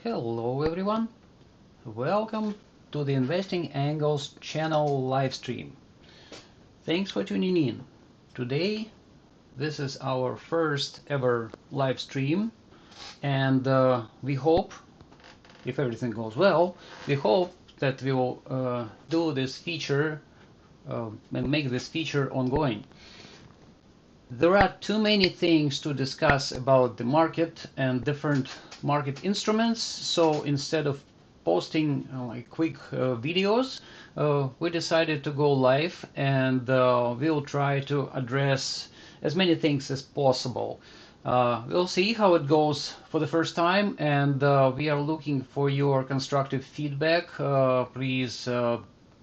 Hello everyone, welcome to the Investing Angles channel live stream. Thanks for tuning in. Today, this is our first ever live stream, and we hope, if everything goes well, we hope that we will do this feature and make this feature ongoing. There are too many things to discuss about the market and different market instruments, so instead of posting like quick videos, we decided to go live, and we'll try to address as many things as possible. We'll see how it goes for the first time, and we are looking for your constructive feedback. Please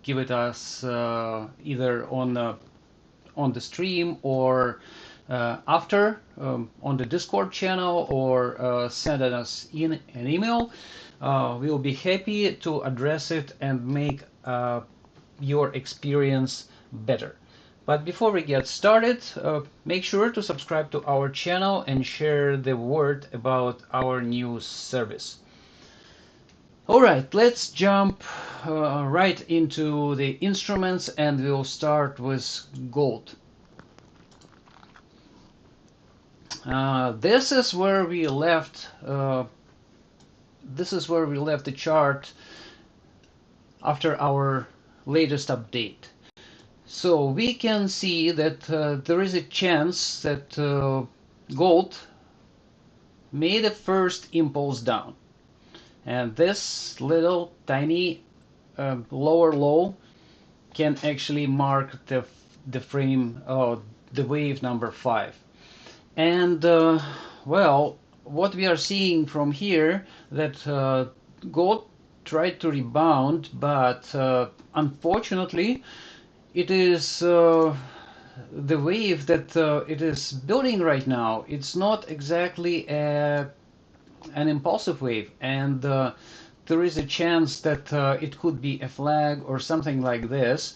give it us either on the stream or after on the Discord channel, or send us in an email. We'll be happy to address it and make your experience better. But before we get started, make sure to subscribe to our channel and share the word about our new service. All right, let's jump right into the instruments, and we'll start with gold. This is where we left. This is where we left the chart after our latest update. So we can see that there is a chance that gold made a first impulse down, and this little tiny lower low can actually mark the frame, the wave number 5. And well, what we are seeing from here, that gold tried to rebound, but unfortunately it is the wave that it is building right now. It's not exactly an impulsive wave, and there is a chance that it could be a flag or something like this.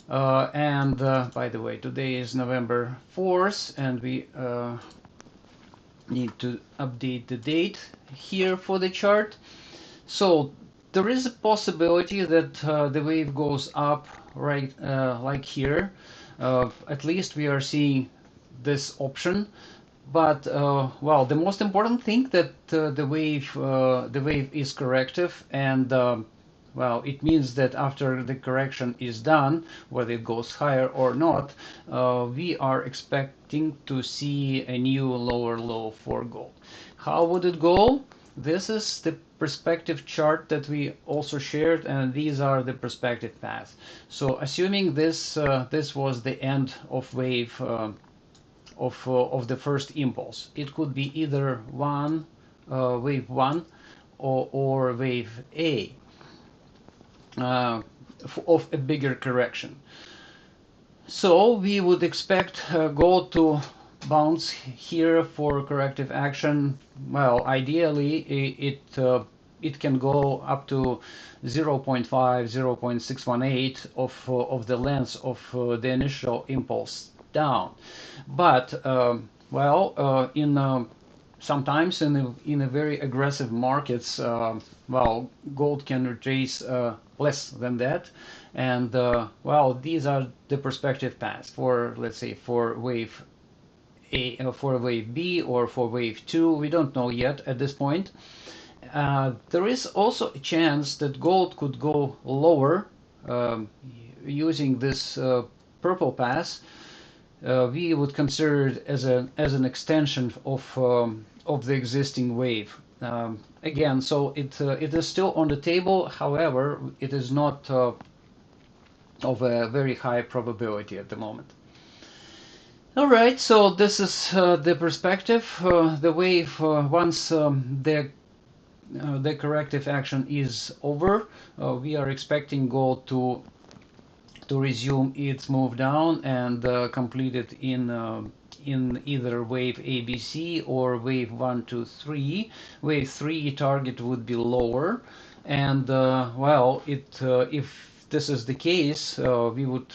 And by the way, today is November 4th, and we need to update the date here for the chart. So there is a possibility that the wave goes up right like here. At least we are seeing this option. But well, the most important thing that the wave is corrective, and well, it means that after the correction is done, whether it goes higher or not, we are expecting to see a new lower low for gold. How would it go? This is the perspective chart that we also shared, and these are the perspective paths. So assuming this was the end of wave of the first impulse, it could be either wave 1 or wave A. Of a bigger correction. So we would expect gold to bounce here for corrective action. Well, ideally it can go up to 0.5, 0.618 of the length of the initial impulse down. But well, sometimes in a very aggressive markets, well, gold can retrace less than that, and well, these are the perspective paths for, let's say, for wave A, for wave B, or for wave 2. We don't know yet at this point. There is also a chance that gold could go lower using this purple path. We would consider it as an extension of the existing wave. Again, so it is still on the table. However, it is not of a very high probability at the moment. All right, so this is the perspective. The wave, once the corrective action is over, we are expecting gold to resume its move down and complete it in either wave ABC or wave 1, 2, 3. Wave 3 target would be lower, and well, if this is the case, we would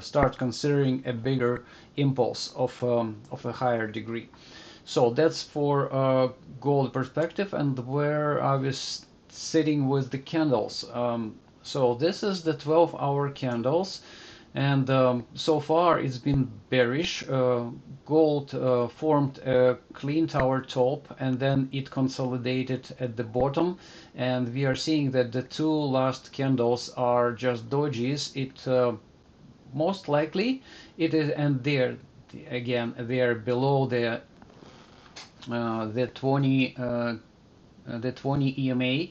start considering a bigger impulse of a higher degree. So that's for gold perspective, and where I was sitting with the candles. So this is the 12-hour candles, and so far it's been bearish. Gold formed a clean tower top, and then it consolidated at the bottom, and we are seeing that the two last candles are just dojis. It most likely it is, and there again they are below the 20 EMA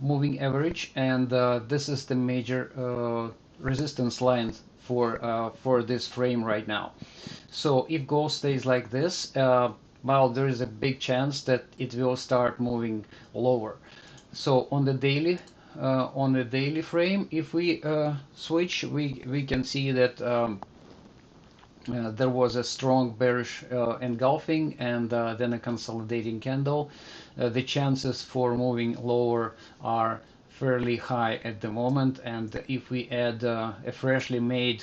moving average, and this is the major resistance line for this frame right now. So if gold stays like this, well, there is a big chance that it will start moving lower. So on the daily frame, if we switch, we can see that there was a strong bearish engulfing, and then a consolidating candle. The chances for moving lower are fairly high at the moment, and if we add a freshly made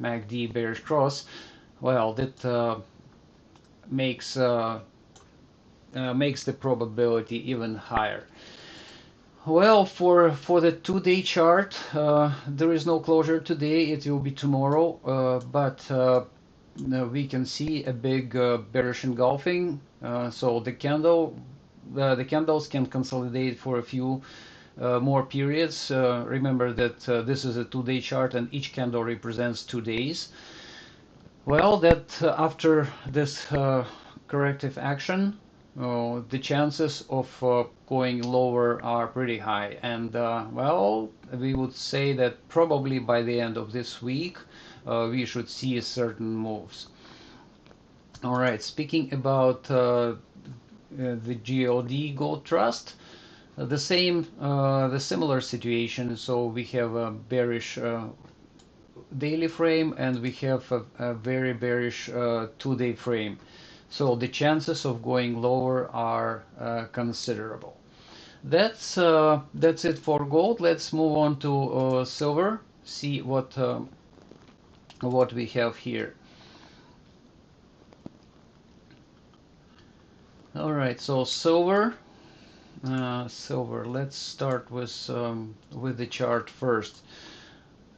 MACD bearish cross, well, that makes the probability even higher. Well, for the 2-day chart, there is no closure today. It will be tomorrow, but we can see a big bearish engulfing. So the candles can consolidate for a few more periods. Remember that this is a 2-day chart, and each candle represents 2 days. Well, that after this corrective action, the chances of going lower are pretty high, and well, we would say that probably by the end of this week we should see certain moves. All right, speaking about the GLD Gold Trust, the similar situation. So we have a bearish daily frame, and we have a very bearish 2-day frame. So the chances of going lower are considerable. That's it for gold. Let's move on to silver. See what we have here. All right, so silver. Let's start with the chart first.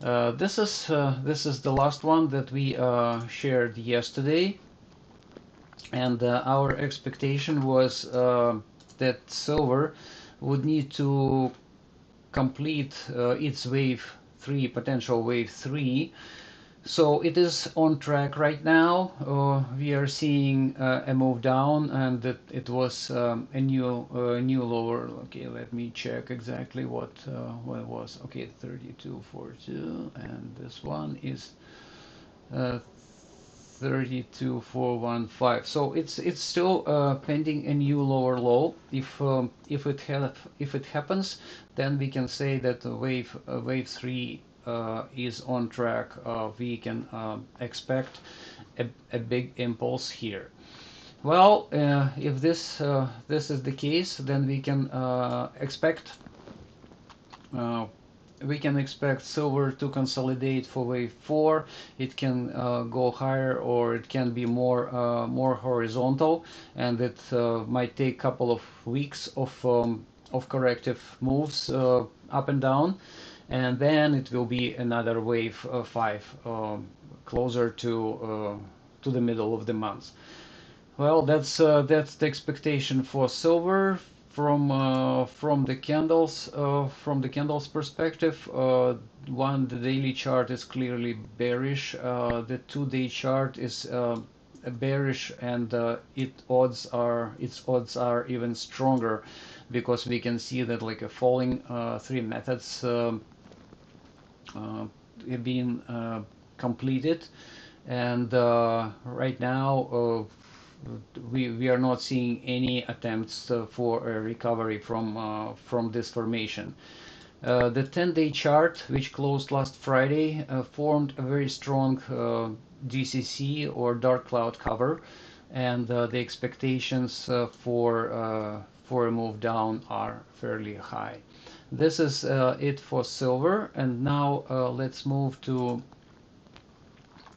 This is the last one that we shared yesterday, and our expectation was that silver would need to complete its wave 3, potential wave 3. So it is on track right now. We are seeing a move down, and it was a new lower. Okay, let me check exactly what it was. Okay, 32.42, and this one is 32.415. So it's still pending a new lower low. If it happens, then we can say that wave 3 is on track. We can expect a big impulse here. Well, if this is the case, then we can expect silver to consolidate for wave 4. It can go higher, or it can be more horizontal, and it might take a couple of weeks of corrective moves up and down, and then it will be another wave 5 closer to the middle of the month. Well, that's the expectation for silver from the candles perspective. The daily chart is clearly bearish. The 2-day chart is bearish, and its odds are even stronger, because we can see that like a falling 3 methods have been completed, and right now we are not seeing any attempts for a recovery from this formation. The 10-day chart, which closed last Friday, formed a very strong DCC, or dark cloud cover, and the expectations for a move down are fairly high. This is it for silver, and now let's move to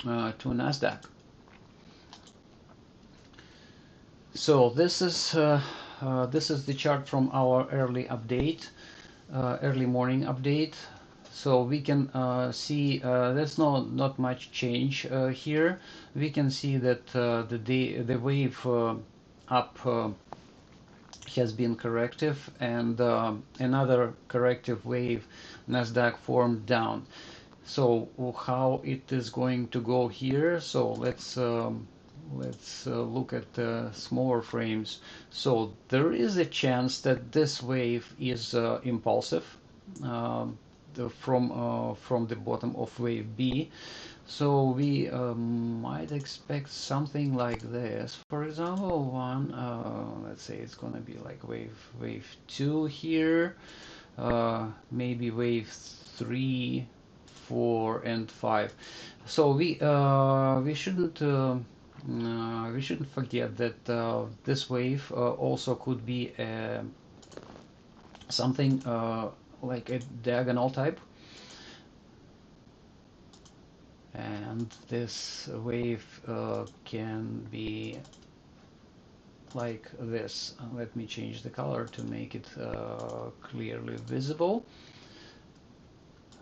Nasdaq. So this is the chart from our early update, early morning update. So we can see there's not much change here. We can see that the wave up has been corrective, and another corrective wave Nasdaq formed down. So how it is going to go here? So let's look at the smaller frames. So there is a chance that this wave is impulsive from the bottom of wave B. So we might expect something like this. For example, let's say it's gonna be like wave 2 here, maybe wave 3, 4, and 5. So we shouldn't forget that this wave also could be something like a diagonal type, and this wave can be like this. Let me change the color to make it clearly visible.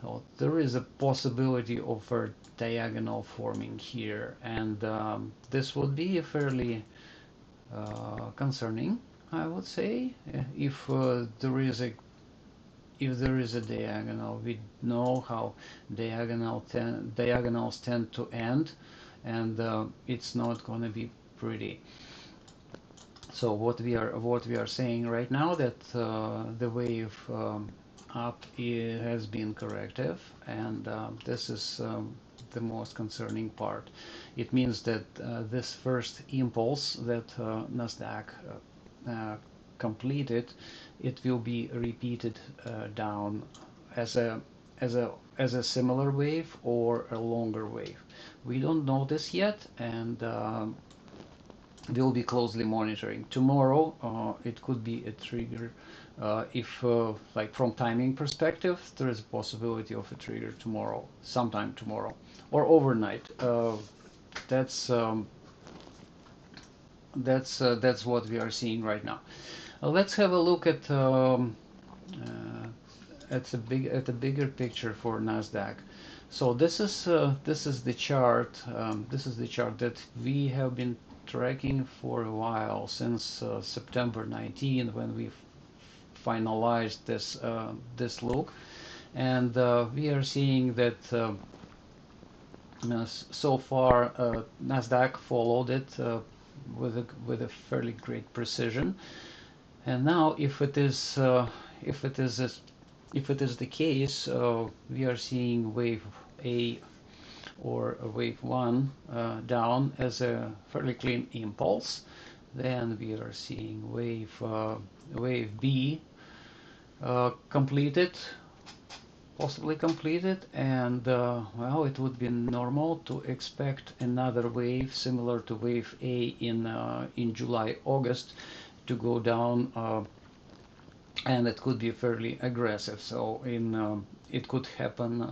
So there is a possibility of a diagonal forming here, and this would be fairly concerning, I would say. If there is a diagonal, we know how diagonals tend to end, and it's not going to be pretty. So what we are saying right now, that the wave up has been corrective, and this is the most concerning part. It means that this first impulse that Nasdaq completed, it will be repeated down as a similar wave or a longer wave. We don't know this yet, and we'll be closely monitoring. Tomorrow it could be a trigger. If like from timing perspective, there is a possibility of a trigger tomorrow, sometime tomorrow or overnight. That's that's what we are seeing right now. Let's have a look at the bigger picture for Nasdaq. So this is the chart. This is the chart that we have been tracking for a while, since September 19, when we finalized this look, and we are seeing that so far Nasdaq followed it with a fairly great precision. And now, if it is the case, we are seeing wave A or wave 1 down as a fairly clean impulse. Then we are seeing wave B completed, possibly completed, and well, it would be normal to expect another wave similar to wave A in July, August, to go down, and it could be fairly aggressive. So it could happen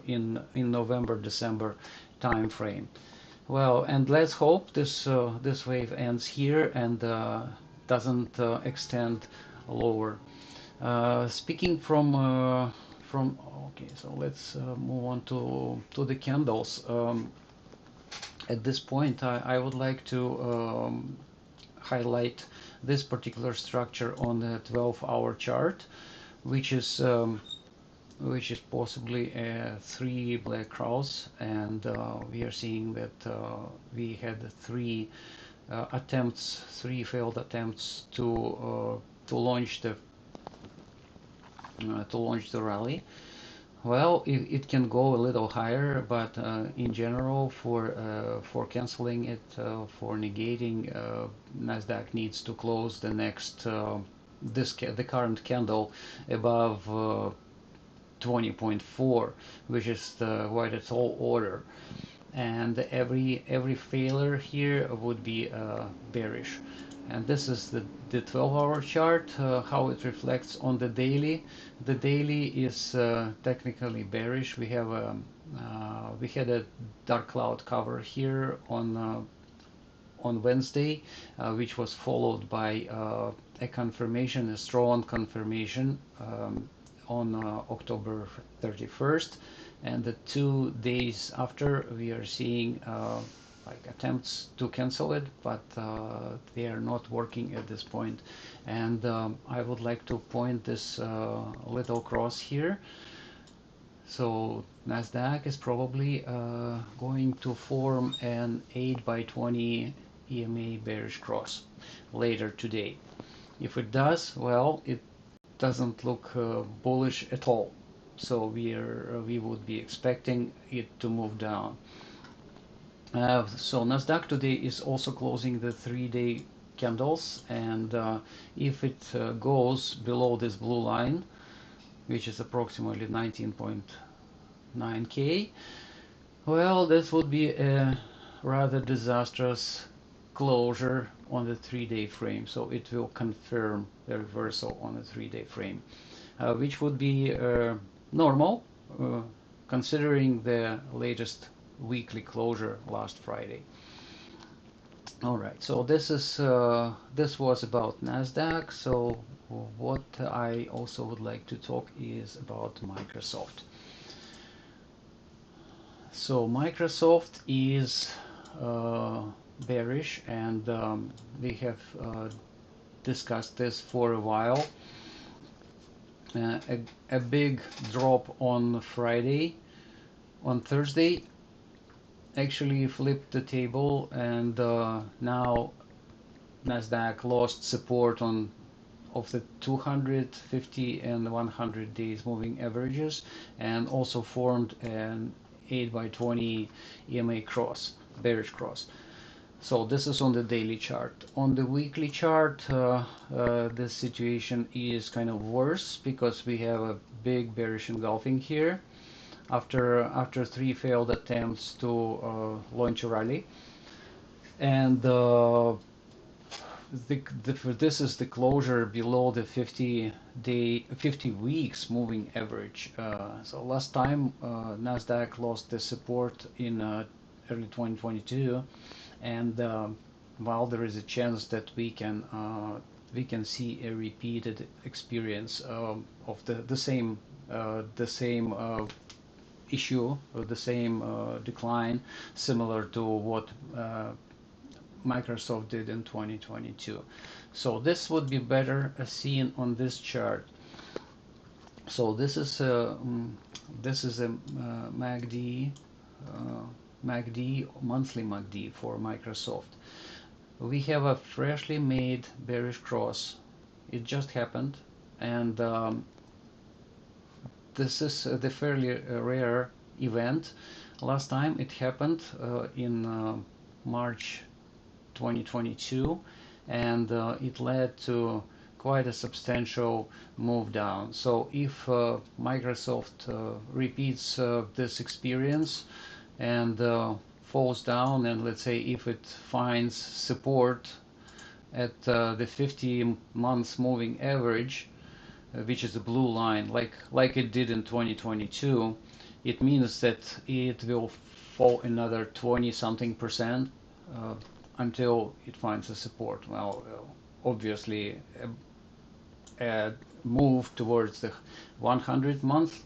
in November, December time frame. Well, and let's hope this wave ends here and doesn't extend lower. Speaking from okay, so let's move on to the candles. At this point, I would like to highlight this particular structure on the 12-hour chart, which is possibly three black cross, and we are seeing that we had three failed attempts to launch the rally. Well, it can go a little higher, but in general, for canceling it, for negating, Nasdaq needs to close the next the current candle above 20.4, which is quite a tall order, and every failure here would be bearish. And this is the 12-hour chart, how it reflects on the daily. The daily is technically bearish. We have we had a dark cloud cover here on Wednesday, which was followed by a confirmation, a strong confirmation on October 31st, and the 2 days after we are seeing like attempts to cancel it, but they are not working at this point. And I would like to point this little cross here. So Nasdaq is probably going to form an 8 by 20 EMA bearish cross later today. If it does, well, it doesn't look bullish at all. So we would be expecting it to move down. So Nasdaq today is also closing the 3-day candles, and if it goes below this blue line, which is approximately 19.9K, well, this would be a rather disastrous closure on the 3-day frame. So it will confirm the reversal on the 3-day frame, which would be normal considering the latest weekly closure last Friday. All right, so this was about Nasdaq. So what I also would like to talk is about Microsoft. So Microsoft is bearish, and we have discussed this for a while. A big drop on Friday. On Thursday actually flipped the table, and now Nasdaq lost support of the 250 and 100 days moving averages, and also formed an 8 by 20 EMA cross, bearish cross. So this is on the daily chart. On the weekly chart, the situation is kind of worse because we have a big bearish engulfing here after 3 failed attempts to launch a rally, and this is the closure below the 50 weeks moving average. So last time Nasdaq lost the support in early 2022, and while there is a chance that we can see a repeated experience of the same issue, or the same decline, similar to what Microsoft did in 2022. So this would be better seen on this chart. So this is a MACD, monthly MACD for Microsoft. We have a freshly made bearish cross. It just happened, and this is the fairly rare event. Last time it happened in March 2022, and it led to quite a substantial move down. So if Microsoft repeats this experience and falls down, and let's say if it finds support at the 50 months moving average, which is the blue line, like it did in 2022, it means that it will fall another 20-something% until it finds a support. Well, obviously a move towards the 100-month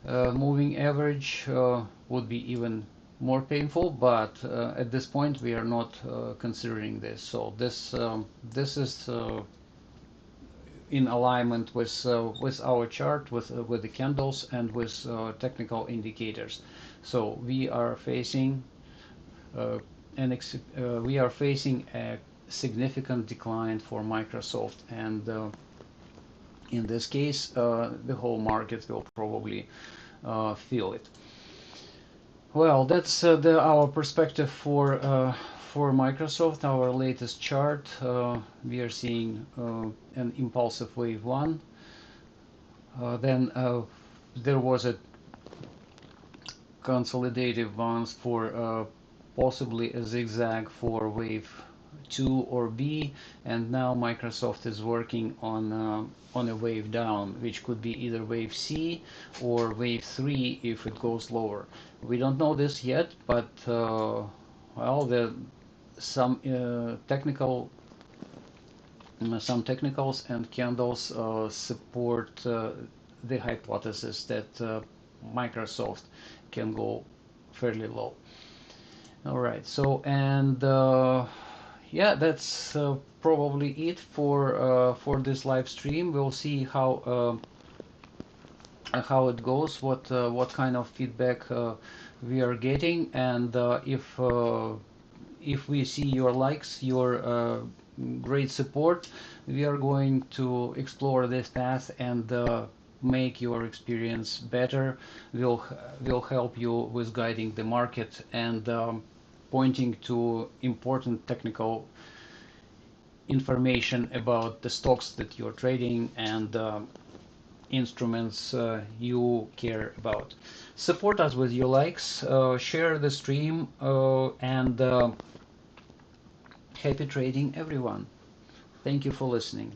moving average would be even more painful, but at this point we are not considering this. So this is in alignment with our chart, with the candles, and with technical indicators. So we are facing a significant decline for Microsoft, and in this case the whole market will probably feel it. Well, that's our perspective for Microsoft. Our latest chart, we are seeing an impulsive wave 1. Then there was a consolidative bounce for possibly a zigzag for wave 2 or B, and now Microsoft is working on a wave down, which could be either wave C or wave 3 if it goes lower. We don't know this yet, but well, some some technicals and candles support the hypothesis that Microsoft can go fairly low. All right, so and yeah, that's probably it for this live stream. We'll see how it goes, what kind of feedback we are getting, and if we see your likes, your great support, we are going to explore this path and make your experience better. We'll help you with guiding the market and pointing to important technical information about the stocks that you're trading and instruments you care about. Support us with your likes, share the stream, and happy trading, everyone. Thank you for listening.